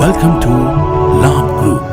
Welcome to Labh Group.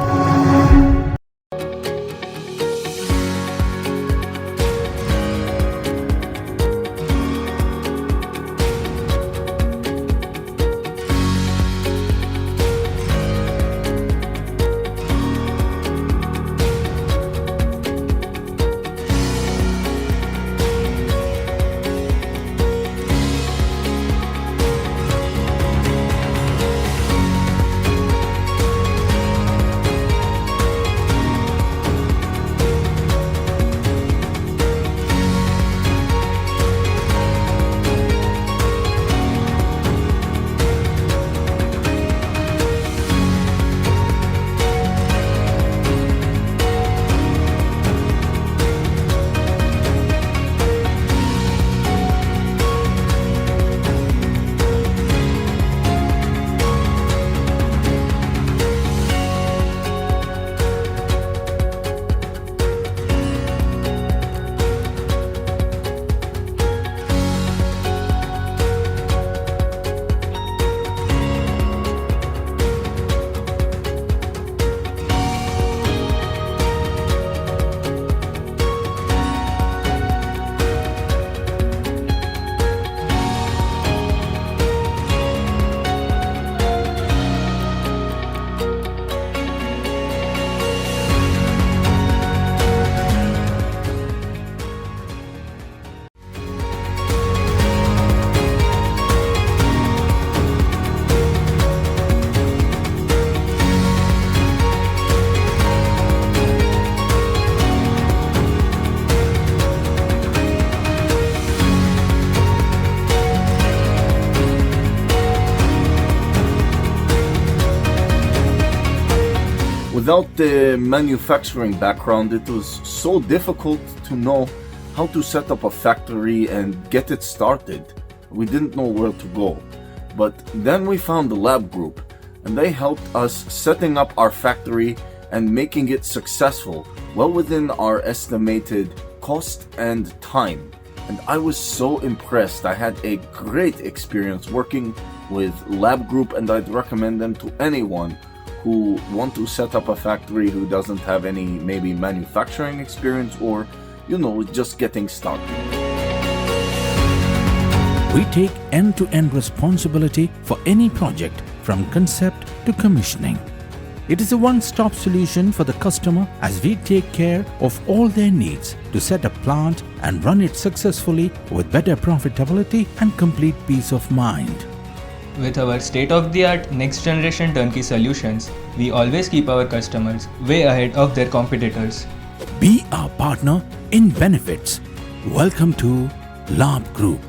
Without the manufacturing background, it was so difficult to know how to set up a factory and get it started. We didn't know where to go. But then we found the Labh Group, and they helped us setting up our factory and making it successful, well within our estimated cost and time. And I was so impressed. I had a great experience working with Labh Group, and I'd recommend them to anyone who want to set up a factory who doesn't have any maybe manufacturing experience or, just getting started. We take end-to-end responsibility for any project from concept to commissioning. It is a one-stop solution for the customer as we take care of all their needs to set a plant and run it successfully with better profitability and complete peace of mind. With our state-of-the-art next-generation turnkey solutions, we always keep our customers way ahead of their competitors. Be our partner in benefits. Welcome to Labh Group.